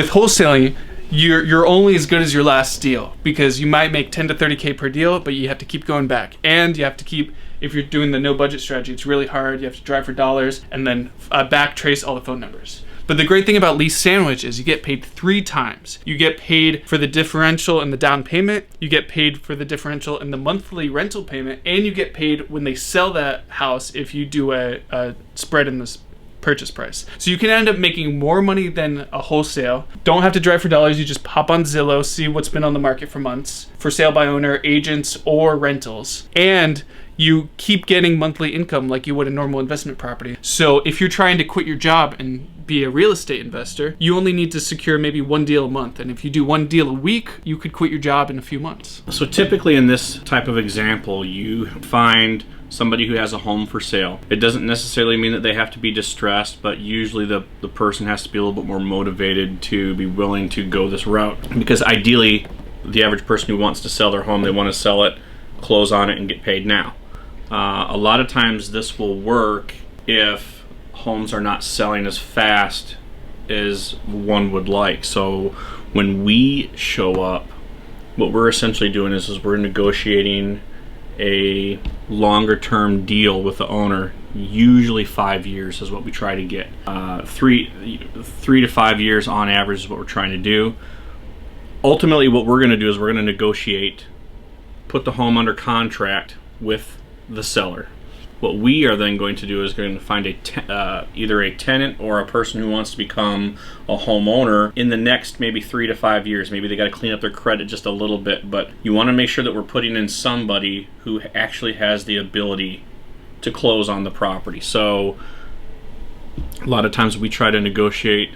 With wholesaling, you're only as good as your last deal, because you might make 10 to 30K per deal, but you have to keep going back, and you have to keep, if you're doing the no budget strategy, it's really hard. You have to drive for dollars and then back trace all the phone numbers. But the great thing about Lease Sandwich is you get paid 3 times. You get paid for the differential in the down payment, you get paid for the differential in the monthly rental payment, and you get paid when they sell that house if you do a spread in this purchase price. So you can end up making more money than a wholesale. Don't have to drive for dollars. You just pop on Zillow, see what's been on the market for months, for sale by owner, agents, or rentals. And you keep getting monthly income like you would a normal investment property. So if you're trying to quit your job and be a real estate investor, you only need to secure maybe 1 deal a month. And if you do 1 deal a week, you could quit your job in a few months. So typically in this type of example, you find somebody who has a home for sale. It doesn't necessarily mean that they have to be distressed, but usually the person has to be a little bit more motivated to be willing to go this route. Because ideally, the average person who wants to sell their home, they want to sell it, close on it, and get paid now. A lot of times this will work if homes are not selling as fast as one would like. So when we show up, what we're essentially doing is we're negotiating a longer term deal with the owner. Usually 5 years is what we try to get. 3 to 5 years on average is what we're trying to do. Ultimately, what we're going to do is we're going to negotiate, put the home under contract with the seller. What we are then going to do is going to find either a tenant or a person who wants to become a homeowner in the next maybe 3 to 5 years. Maybe they got to clean up their credit just a little bit, but you want to make sure that we're putting in somebody who actually has the ability to close on the property. So a lot of times we try to negotiate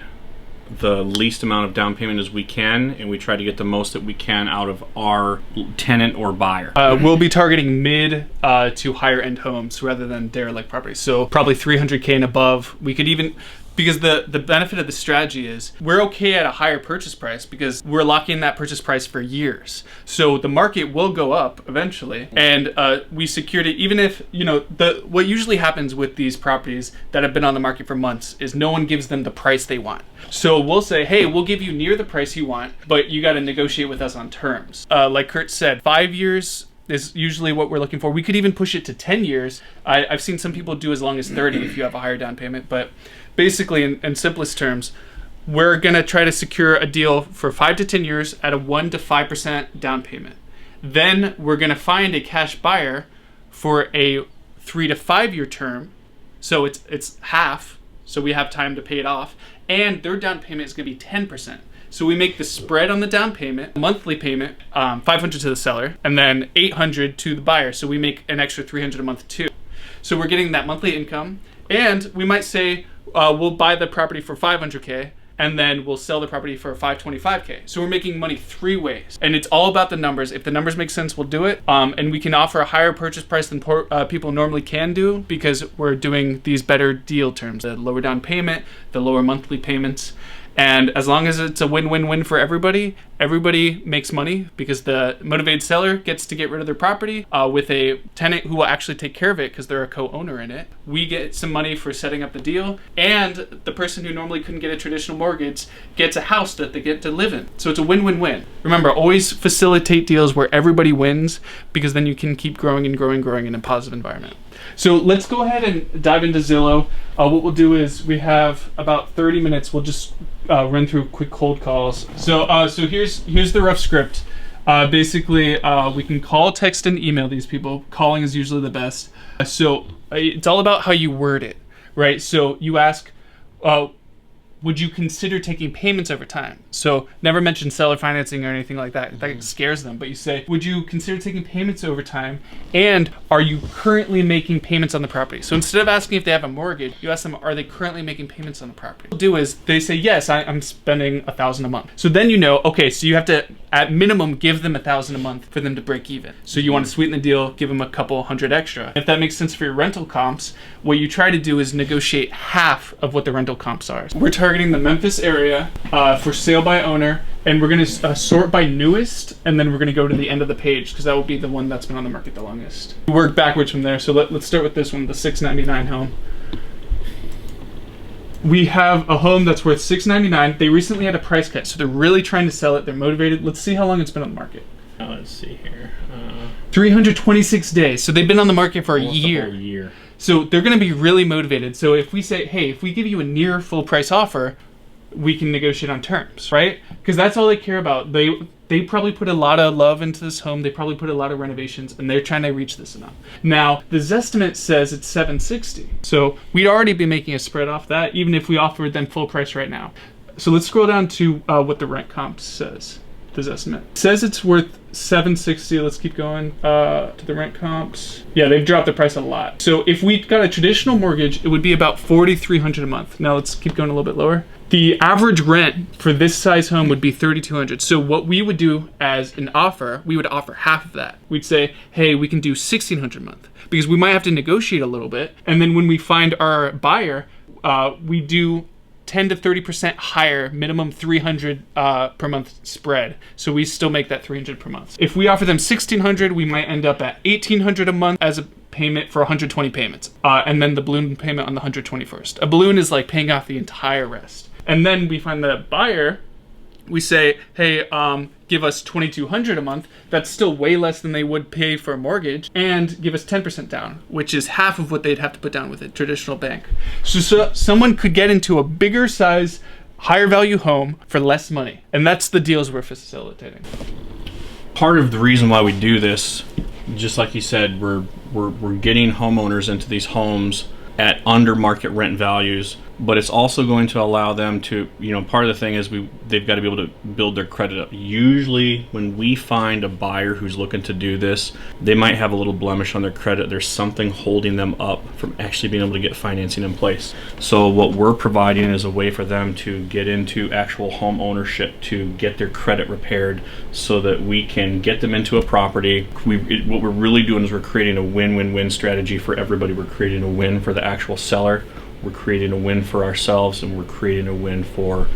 the least amount of down payment as we can, and we try to get the most that we can out of our tenant or buyer. We'll be targeting mid to higher end homes rather than derelict properties. So probably 300K and above. We could even, because the benefit of the strategy is we're okay at a higher purchase price because we're locking that purchase price for years. So the market will go up eventually, and we secured it. Even if, what usually happens with these properties that have been on the market for months is no one gives them the price they want. So we'll say, hey, we'll give you near the price you want, but you got to negotiate with us on terms. Like Kurt said, 5 years is usually what we're looking for. We could even push it to 10 years. I've seen some people do as long as 30 if you have a higher down payment. But basically, in simplest terms, we're going to try to secure a deal for 5 to 10 years at a 1 to 5% down payment. Then we're going to find a cash buyer for a 3 to 5 year term. So it's half, so we have time to pay it off. And their down payment is going to be 10%. So we make the spread on the down payment, monthly payment, $500 to the seller, and then $800 to the buyer. So we make an extra $300 a month too. So we're getting that monthly income, and we might say we'll buy the property for $500K, and then we'll sell the property for $525K. So we're making money 3 ways, and it's all about the numbers. If the numbers make sense, we'll do it, and we can offer a higher purchase price than people normally can do because we're doing these better deal terms, the lower down payment, the lower monthly payments. And as long as it's a win-win-win for everybody, everybody makes money because the motivated seller gets to get rid of their property with a tenant who will actually take care of it because they're a co-owner in it. We get some money for setting up the deal, and the person who normally couldn't get a traditional mortgage gets a house that they get to live in. So it's a win-win-win. Remember, always facilitate deals where everybody wins, because then you can keep growing and growing, growing in a positive environment. So let's go ahead and dive into Zillow. What we'll do is we have about 30 minutes. We'll just run through quick cold calls. So here's the rough script. Basically, we can call, text, and email these people. Calling is usually the best. So it's all about how you word it, right? So you ask, would you consider taking payments over time? So never mention seller financing or anything like that. That scares them. But you say, would you consider taking payments over time? And are you currently making payments on the property? So instead of asking if they have a mortgage, you ask them, are they currently making payments on the property? What they'll do is they say, yes, I'm spending $1,000 a month. So then okay, so you have to, at minimum, give them $1,000 a month for them to break even. So you want to sweeten the deal, give them a couple hundred extra. If that makes sense for your rental comps, what you try to do is negotiate half of what the rental comps are. We're targeting the Memphis area for sale by owner, and we're going to sort by newest, and then we're going to go to the end of the page because that will be the one that's been on the market the longest. We work backwards from there. So let's start with this one, the $699 home. we have a home that's worth $699. They recently had a price cut, so they're really trying to sell it. They're motivated. Let's see how long it's been on the market. Let's see here. 326 days. So they've been on the market for a year. A whole year. So they're going to be really motivated. So if we say, hey, if we give you a near full price offer, we can negotiate on terms, right? Because that's all they care about. They probably put a lot of love into this home. They probably put a lot of renovations, and they're trying to reach this amount. Now, the Zestimate says it's $760. So we'd already be making a spread off that, even if we offered them full price right now. So let's scroll down to what the rent comp says. This estimate says it's worth $760. Let's keep going to the rent comps. Yeah, they've dropped the price a lot. So if we got a traditional mortgage, it would be about $4,300 a month. Now let's keep going a little bit lower. The average rent for this size home would be $3,200. So what we would do as an offer, we would offer half of that. We'd say, hey, we can do $1,600 a month, because we might have to negotiate a little bit. And then when we find our buyer, we do 10 to 30% higher, minimum $300 per month spread. So we still make that $300 per month. If we offer them $1,600, we might end up at $1,800 a month as a payment for 120 payments. And then the balloon payment on the 121st. A balloon is like paying off the entire rest. And then we find the buyer, we say, hey, give us $2,200 a month. That's still way less than they would pay for a mortgage, and give us 10% down, which is half of what they'd have to put down with a traditional bank. So someone could get into a bigger size, higher value home for less money. And that's the deals we're facilitating. Part of the reason why we do this, just like you said, we're getting homeowners into these homes at under market rent values, but it's also going to allow them to, part of the thing is they've got to be able to build their credit up. Usually when we find a buyer who's looking to do this, they might have a little blemish on their credit. There's something holding them up from actually being able to get financing in place. So what we're providing is a way for them to get into actual home ownership, to get their credit repaired, so that we can get them into a property. What we're really doing is we're creating a win-win-win strategy for everybody. We're creating a win for the actual seller, we're creating a win for ourselves, and we're creating a win for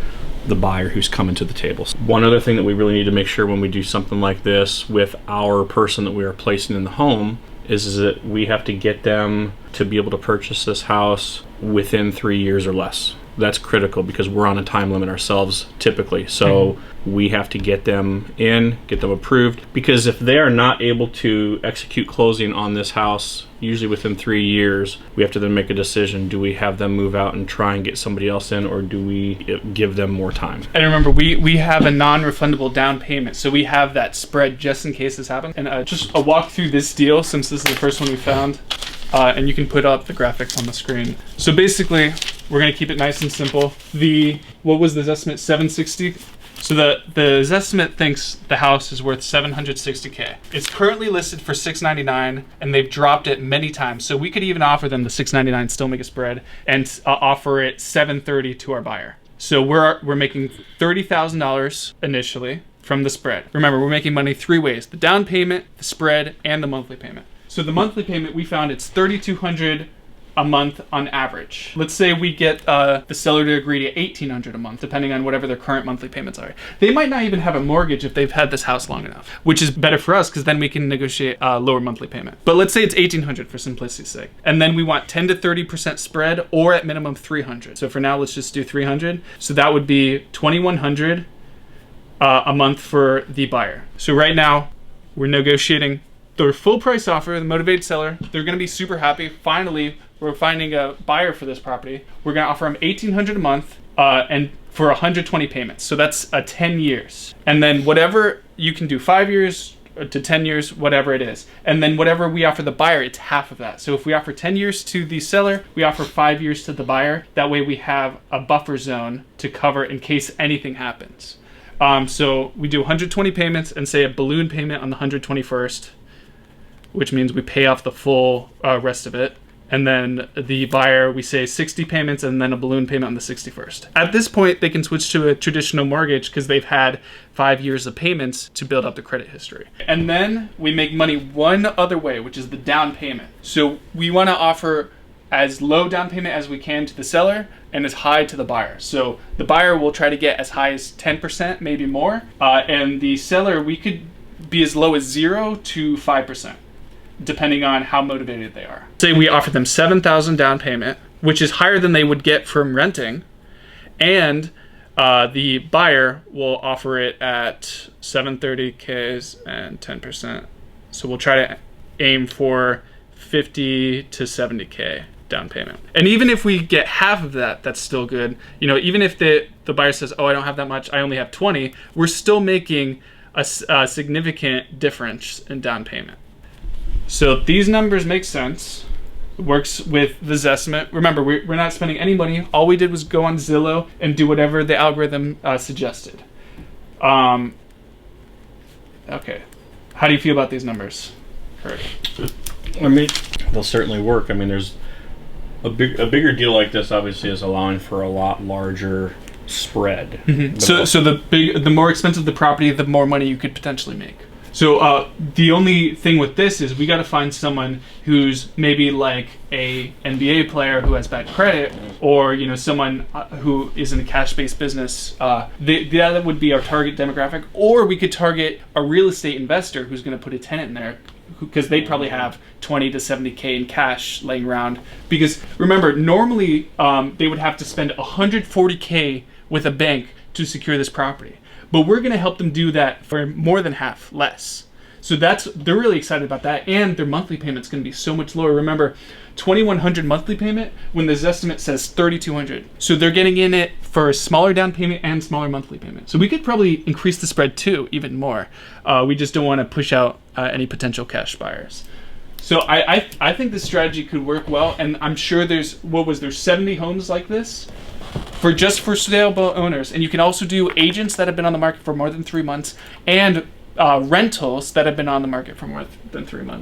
the buyer who's coming to the table. One other thing that we really need to make sure when we do something like this with our person that we are placing in the home is that we have to get them to be able to purchase this house within 3 years or less. That's critical because we're on a time limit ourselves typically. So we have to get them in, get them approved, because if they are not able to execute closing on this house, usually within 3 years, we have to then make a decision. Do we have them move out and try and get somebody else in, or do we give them more time? And remember, we have a non-refundable down payment, so we have that spread just in case this happens. And just a walk through this deal, since this is the first one we found, and you can put up the graphics on the screen. So basically, we're gonna keep it nice and simple. What was the estimate? $760. So the Zestimate thinks the house is worth $760K. It's currently listed for $699, and they've dropped it many times. So we could even offer them the $699, still make a spread, and offer it $730 to our buyer. So we're making $30,000 initially from the spread. Remember, we're making money three ways: the down payment, the spread, and the monthly payment. So the monthly payment, we found it's $3,200 a month on average. Let's say we get the seller to agree to $1,800 a month, depending on whatever their current monthly payments are. They might not even have a mortgage if they've had this house long enough, which is better for us because then we can negotiate a lower monthly payment. But let's say it's $1,800 for simplicity's sake. And then we want 10 to 30% spread, or at minimum $300. So for now, let's just do $300. So that would be $2,100 a month for the buyer. So right now, we're negotiating their full price offer, the motivated seller. They're gonna be super happy. Finally, we're finding a buyer for this property. We're gonna offer them $1,800 a month and for 120 payments. So that's 10 years. And then whatever you can do, 5 years to 10 years, whatever it is. And then whatever we offer the buyer, it's half of that. So if we offer 10 years to the seller, we offer 5 years to the buyer. That way we have a buffer zone to cover in case anything happens. So we do 120 payments and say a balloon payment on the 121st, which means we pay off the full rest of it. And then the buyer, we say 60 payments and then a balloon payment on the 61st. At this point, they can switch to a traditional mortgage because they've had 5 years of payments to build up the credit history. And then we make money one other way, which is the down payment. So we want to offer as low down payment as we can to the seller and as high to the buyer. So the buyer will try to get as high as 10%, maybe more. And the seller, we could be as low as 0 to 5%. Depending on how motivated they are. Say we offer them $7,000 down payment, which is higher than they would get from renting, and the buyer will offer it at 730Ks and 10%. So we'll try to aim for 50 to 70K down payment. And even if we get half of that, that's still good. You know, even if the buyer says, oh, I don't have that much, I only have 20, we're still making a significant difference in down payment. So these numbers make sense. It works with the Zestimate. Remember, we're not spending any money. All we did was go on Zillow and do whatever the algorithm suggested. Okay. How do you feel about these numbers, Kurt? I mean, they'll certainly work. I mean, there's a bigger deal like this obviously is allowing for a lot larger spread. Mm-hmm. So the more expensive the property, the more money you could potentially make. So the only thing with this is we got to find someone who's maybe like a NBA player who has bad credit, or you know, someone who is in a cash-based business. That would be our target demographic. Or we could target a real estate investor who's going to put a tenant in there, because they probably have 20 to 70K in cash laying around. Because remember, normally they would have to spend 140K with a bank to secure this property. But we're going to help them do that for more than half less. So they're really excited about that, and their monthly payment's going to be so much lower. Remember, $2,100 monthly payment when the Zestimate says $3,200. So they're getting in it for a smaller down payment and smaller monthly payment. So we could probably increase the spread too, even more. We just don't want to push out any potential cash buyers. So I think this strategy could work well, and I'm sure there's 70 homes like this for saleable owners. And you can also do agents that have been on the market for more than 3 months, and rentals that have been on the market for more than 3 months.